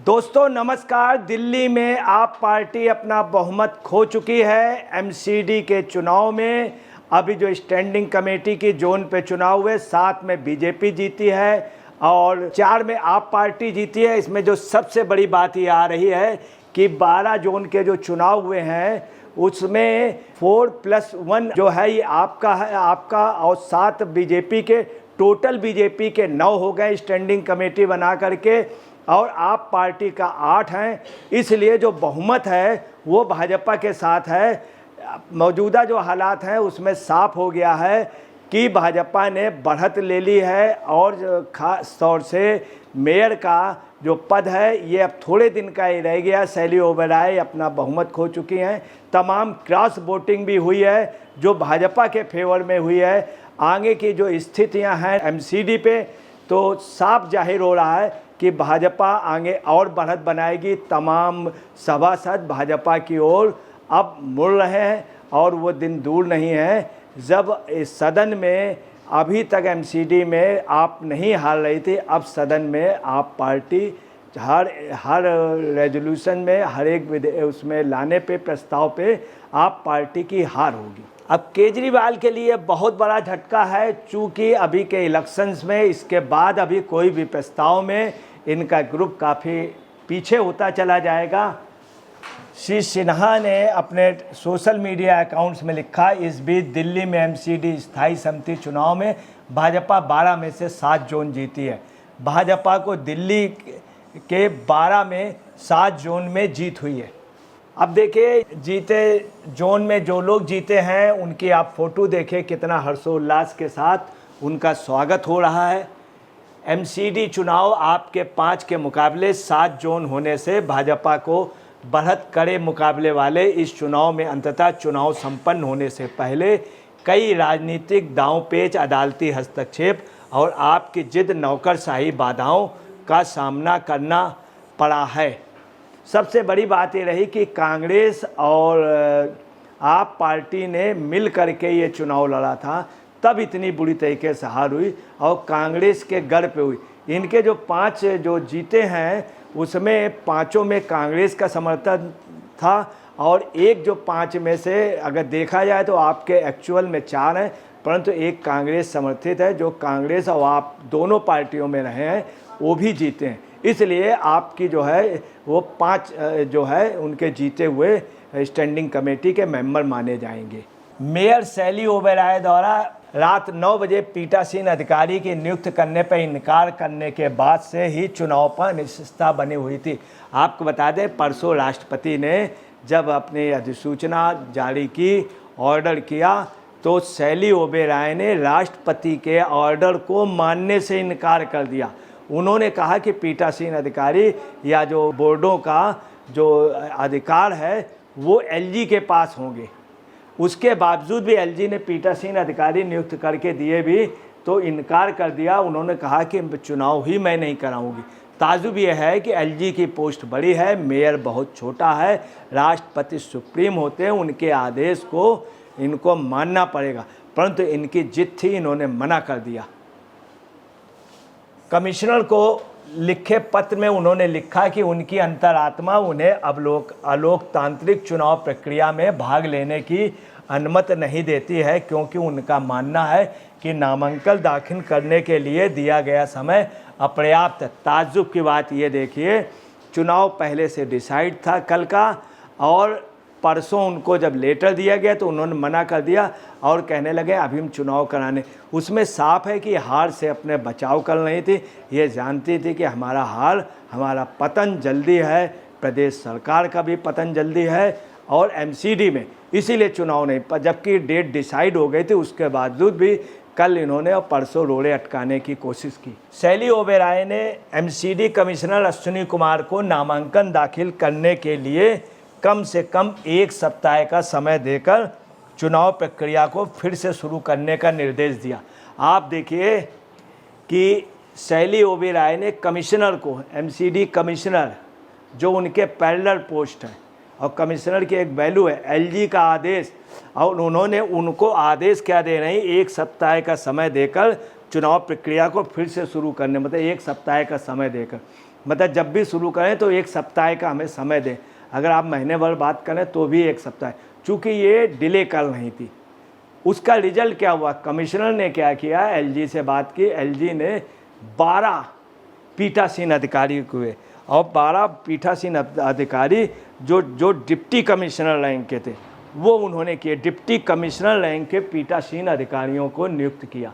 दोस्तों नमस्कार। दिल्ली में आप पार्टी अपना बहुमत खो चुकी है। एमसीडी के चुनाव में अभी जो स्टैंडिंग कमेटी की जोन पे चुनाव हुए, 7 में बीजेपी जीती है और 4 में आप पार्टी जीती है। इसमें जो सबसे बड़ी बात ये आ रही है कि 12 जोन के जो चुनाव हुए हैं उसमें 4+1 जो है ये आपका और 7 बीजेपी के, टोटल बीजेपी के 9 हो गए स्टैंडिंग कमेटी बना करके और आप पार्टी का 8 हैं। इसलिए जो बहुमत है वो भाजपा के साथ है। मौजूदा जो हालात हैं उसमें साफ हो गया है कि भाजपा ने बढ़त ले ली है और खास तौर से मेयर का जो पद है ये अब थोड़े दिन का ही रह गया। शैली ओबेरॉय अपना बहुमत खो चुकी हैं। तमाम क्रॉस वोटिंग भी हुई है जो भाजपा के फेवर में हुई है। आगे की जो स्थितियां हैं एमसीडी पे तो साफ जाहिर हो रहा है कि भाजपा आगे और बढ़त बनाएगी। तमाम सभासद भाजपा की ओर अब मुड़ रहे हैं और वो दिन दूर नहीं है जब इस सदन में अभी तक एमसीडी में आप नहीं हार रही थी, अब सदन में आप पार्टी हर रेजोल्यूशन में हर एक उसमें लाने पे प्रस्ताव पे आप पार्टी की हार होगी। अब केजरीवाल के लिए बहुत बड़ा झटका है चूँकि अभी के इलेक्शंस में इसके बाद अभी कोई भी प्रस्ताव में इनका ग्रुप काफ़ी पीछे होता चला जाएगा। श्री सिन्हा ने अपने सोशल मीडिया अकाउंट्स में लिखा, इस बीच दिल्ली में एमसीडी स्थायी समिति चुनाव में भाजपा 12 में से 7 जोन जीती है। भाजपा को दिल्ली के 12 में 7 जोन में जीत हुई है। अब देखिए जीते जोन में जो लोग जीते हैं उनकी आप फोटो देखें, कितना हर्षोल्लास के साथ उनका स्वागत हो रहा है। एमसीडी चुनाव आपके 5 के मुकाबले 7 जोन होने से भाजपा को बढ़त कड़े मुकाबले वाले इस चुनाव में अंततः चुनाव संपन्न होने से पहले कई राजनीतिक दांव-पेच, अदालती हस्तक्षेप और आपकी जिद नौकरशाही बाधाओं का सामना करना पड़ा है। सबसे बड़ी बात ये रही कि कांग्रेस और आप पार्टी ने मिल करके ये चुनाव लड़ा था, तब इतनी बुरी तरीके से हार हुई और कांग्रेस के गढ़ पे हुई। इनके जो 5 जो जीते हैं उसमें 5 में कांग्रेस का समर्थन था और एक जो 5 में से अगर देखा जाए तो आपके एक्चुअल में 4 हैं, परंतु एक कांग्रेस समर्थित है जो कांग्रेस और आप दोनों पार्टियों में रहे हैं वो भी जीते हैं। इसलिए आपकी जो है वो 5 जो है उनके जीते हुए स्टैंडिंग कमेटी के मेंबर माने जाएंगे। मेयर शैली ओबेरॉय द्वारा रात 9 बजे पीठासीन अधिकारी की नियुक्त करने पर इनकार करने के बाद से ही चुनाव पर अनिश्चितता बनी हुई थी। आपको बता दें परसों राष्ट्रपति ने जब अपनी अधिसूचना जारी की, ऑर्डर किया, तो शैली ओबेरॉय ने राष्ट्रपति के ऑर्डर को मानने से इनकार कर दिया। उन्होंने कहा कि पीठासीन अधिकारी या जो बोर्डों का जो अधिकार है वो एलजी के पास होंगे। उसके बावजूद भी एलजी ने पीठासीन अधिकारी नियुक्त करके दिए भी तो इनकार कर दिया। उन्होंने कहा कि चुनाव ही मैं नहीं कराऊंगी। ताजुब यह है कि एलजी की पोस्ट बड़ी है, मेयर बहुत छोटा है, राष्ट्रपति सुप्रीम होते हैं, उनके आदेश को इनको मानना पड़ेगा, परंतु इनकी जिद थी, इन्होंने मना कर दिया। कमिश्नर को लिखे पत्र में उन्होंने लिखा कि उनकी अंतरात्मा उन्हें अलोकतांत्रिक चुनाव प्रक्रिया में भाग लेने की अनुमति नहीं देती है क्योंकि उनका मानना है कि नामांकन दाखिल करने के लिए दिया गया समय अपर्याप्त। ताज्जुब की बात ये देखिए, चुनाव पहले से डिसाइड था कल का और परसों उनको जब लेटर दिया गया तो उन्होंने मना कर दिया और कहने लगे अभी हम चुनाव कराने। उसमें साफ है कि हार से अपने बचाव कर रही थी। ये जानती थी कि हमारा पतन जल्दी है, प्रदेश सरकार का भी पतन जल्दी है और एमसीडी में, इसीलिए चुनाव नहीं, जबकि डेट डिसाइड हो गई थी उसके बावजूद भी कल इन्होंने और परसों रोड़े अटकाने की कोशिश की। शैली ओबेरॉय ने एमसीडी कमिश्नर अश्विनी कुमार को नामांकन दाखिल करने के लिए कम से कम 1 सप्ताह का समय देकर चुनाव प्रक्रिया को फिर से शुरू करने का निर्देश दिया। आप देखिए कि शैली ओबेरॉय ने कमिश्नर को, एमसीडी कमिश्नर जो उनके पैरेलल पोस्ट है और कमिश्नर की एक वैल्यू है, एलजी का आदेश, और उन्होंने उनको आदेश क्या दे रहे हैं, 1 सप्ताह का समय देकर चुनाव प्रक्रिया को फिर से शुरू करने, मतलब 1 सप्ताह का समय देकर। मतलब जब भी शुरू करें तो 1 सप्ताह का हमें समय दें, अगर आप महीने भर बात करें तो भी 1 सप्ताह। चूँकि ये डिले कर रही थी, उसका रिजल्ट क्या हुआ, कमिश्नर ने क्या किया, एलजी से बात की, एलजी ने 12 पीठासीन अधिकारी हुए और 12 पीठासीन अधिकारी जो डिप्टी कमिश्नर रैंक के थे वो उन्होंने किए। डिप्टी कमिश्नर रैंक के पीठासीन अधिकारियों को नियुक्त किया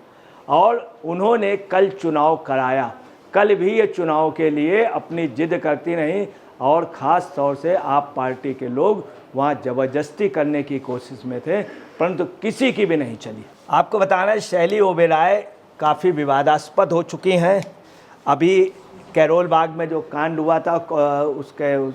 और उन्होंने कल चुनाव कराया। कल भी ये चुनाव के लिए अपनी जिद करती रहीं और ख़ास तौर से आप पार्टी के लोग वहाँ ज़बरदस्ती करने की कोशिश में थे, परंतु किसी की भी नहीं चली। आपको बताना है शैली ओबेरॉय काफ़ी विवादास्पद हो चुकी हैं। अभी कैरोल बाग में जो कांड हुआ था उसके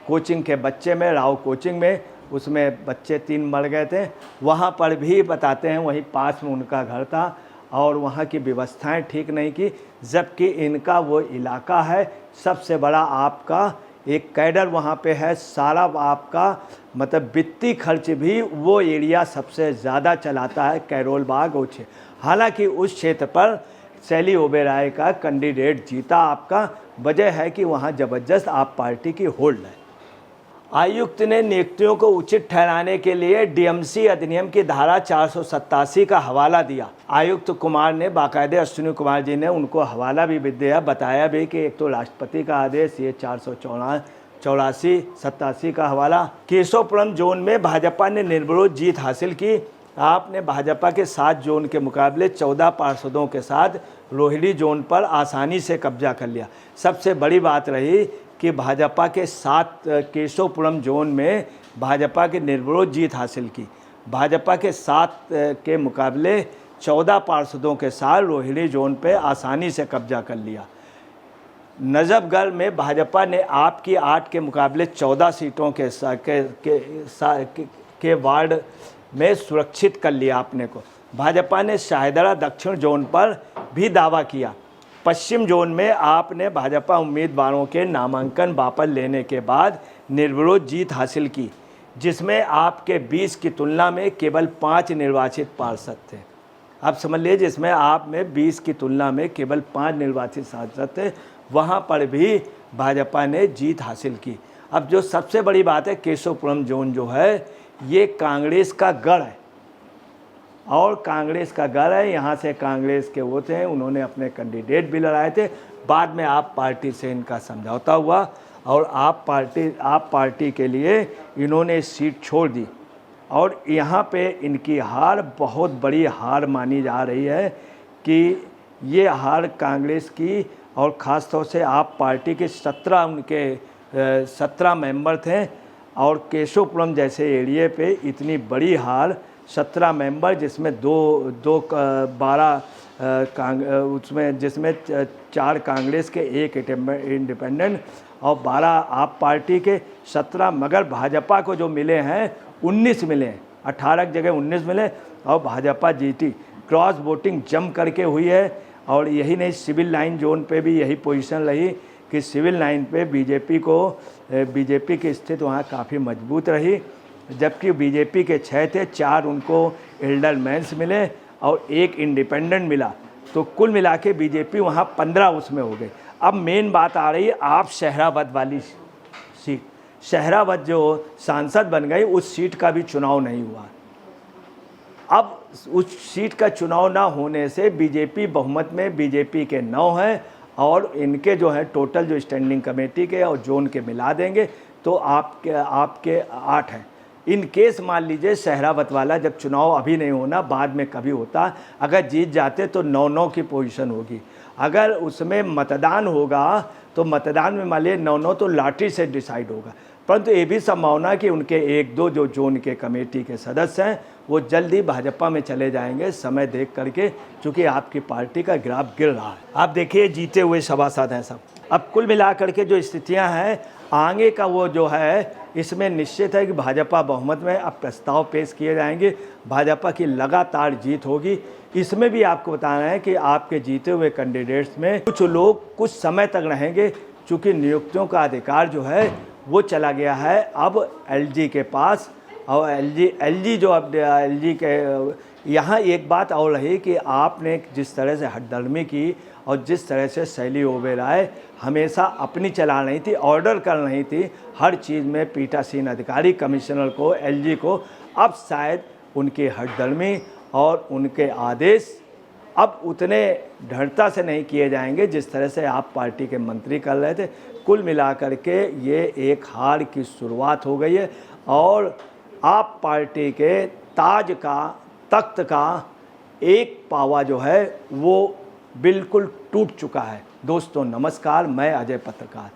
कोचिंग के बच्चे में, राव कोचिंग में, उसमें बच्चे 3 मर गए थे, वहाँ पर भी बताते हैं वहीं पास में उनका घर था और वहाँ की व्यवस्थाएं ठीक नहीं की, जबकि इनका वो इलाका है सबसे बड़ा, आपका एक कैडर वहाँ पे है, सारा आपका मतलब वित्तीय खर्च भी वो एरिया सबसे ज़्यादा चलाता है, कैरोल बाग और हालांकि उस क्षेत्र पर शैली ओबेरॉय का कैंडिडेट जीता। आपका वजह है कि वहाँ ज़बरदस्त आप पार्टी की होल्ड है। आयुक्त ने नियुक्तियों को उचित ठहराने के लिए डीएमसी अधिनियम की धारा 487 का हवाला दिया। आयुक्त कुमार ने बाकायदे अश्विनी कुमार जी ने उनको हवाला भी दिया, बताया भी कि एक तो राष्ट्रपति का आदेश, ये 484-87 का हवाला। केशवपुरम जोन में भाजपा ने निर्विरोध जीत हासिल की। आपने भाजपा के 7 जोन के मुकाबले 14 पार्षदों के साथ रोहिणी जोन पर आसानी से कब्जा कर लिया। सबसे बड़ी बात रही कि भाजपा के 7 केशवपुरम जोन में भाजपा की निर्विरोध जीत हासिल की। भाजपा के 7 के मुकाबले 14 पार्षदों के साथ रोहिणी जोन पे आसानी से कब्जा कर लिया। नजफगढ़ में भाजपा ने आपकी 8 के मुकाबले 14 सीटों के वार्ड में सुरक्षित कर लिया अपने को। भाजपा ने शाहदरा दक्षिण जोन पर भी दावा किया। पश्चिम जोन में आपने भाजपा उम्मीदवारों के नामांकन वापस लेने के बाद निर्विरोध जीत हासिल की, जिसमें आपके 20 की तुलना में केवल 5 निर्वाचित पार्षद थे। आप समझ लीजिए, जिसमें आप में 20 की तुलना में केवल 5 निर्वाचित सांसद थे, वहाँ पर भी भाजपा ने जीत हासिल की। अब जो सबसे बड़ी बात है, केशवपुरम जोन जो है ये कांग्रेस का गढ़ है और कांग्रेस का गढ़ है। यहाँ से कांग्रेस के वो थे, उन्होंने अपने कैंडिडेट भी लड़ाए थे। बाद में आप पार्टी से इनका समझौता हुआ और आप पार्टी के लिए इन्होंने सीट छोड़ दी और यहाँ पे इनकी हार बहुत बड़ी हार मानी जा रही है कि ये हार कांग्रेस की, और ख़ास तौर से आप पार्टी के 17 मेंबर थे और केशवपुरम जैसे एरिए पे इतनी बड़ी हार, 17 मेंबर जिसमें 12 उसमें जिसमें 4 कांग्रेस के, 1 इंडिपेंडेंट और 12 आप पार्टी के, 17, मगर भाजपा को जो मिले हैं 19 मिले हैं, 18 जगह 19 मिले और भाजपा जीती। क्रॉस वोटिंग जम करके हुई है और यही नहीं, सिविल लाइन जोन पे भी यही पोजीशन रही कि सिविल लाइन पे बीजेपी की स्थिति वहाँ काफ़ी मजबूत रही, जबकि बीजेपी के 6 थे, 4 उनको एल्डर मैंस मिले और 1 इंडिपेंडेंट मिला, तो कुल मिला के बीजेपी वहाँ 15 उसमें हो गई। अब मेन बात आ रही है आप शहरावद वाली सीट, शहरावद जो सांसद बन गई, उस सीट का भी चुनाव नहीं हुआ। अब उस सीट का चुनाव ना होने से बीजेपी बहुमत में, बीजेपी के 9 हैं और इनके जो है टोटल जो स्टैंडिंग कमेटी के और जोन के मिला देंगे तो आपके 8 हैं। इन केस मान लीजिए शहरावत वाला जब चुनाव अभी नहीं होना, बाद में कभी होता, अगर जीत जाते तो 9-9 की पोजीशन होगी। अगर उसमें मतदान होगा तो मतदान में मान लीजिए 9-9 तो लॉटरी से डिसाइड होगा, परंतु ये भी संभावना कि उनके 1-2 जो जोन के कमेटी के सदस्य हैं वो जल्दी भाजपा में चले जाएंगे समय देख करके, क्योंकि आपकी पार्टी का ग्राफ गिर रहा है। आप देखिए जीते हुए सभासद हैं सब। अब कुल मिला करके जो स्थितियां हैं आगे का वो जो है, इसमें निश्चित है कि भाजपा बहुमत में। अब प्रस्ताव पेश किए जाएंगे, भाजपा की लगातार जीत होगी। इसमें भी आपको बताना है कि आपके जीते हुए कैंडिडेट्स में कुछ लोग कुछ समय तक रहेंगे, चूँकि नियुक्तियों का अधिकार जो है वो चला गया है अब एलजी के पास। और एलजी जो अब एलजी के यहाँ एक बात और रही कि आपने जिस तरह से हटदर्मी की और जिस तरह से शैली ओबेरॉय हमेशा अपनी चला रही थी, ऑर्डर कर रही थी हर चीज़ में, पीठासीन अधिकारी, कमिश्नर को, एलजी को, अब शायद उनकी हठधर्मी और उनके आदेश अब उतने दृढ़ता से नहीं किए जाएंगे जिस तरह से आप पार्टी के मंत्री कर रहे थे। कुल मिलाकर के ये एक हार की शुरुआत हो गई है और आप पार्टी के ताज का, तख्त का एक पावा जो है वो बिल्कुल टूट चुका है। दोस्तों नमस्कार, मैं अजय पत्रकार।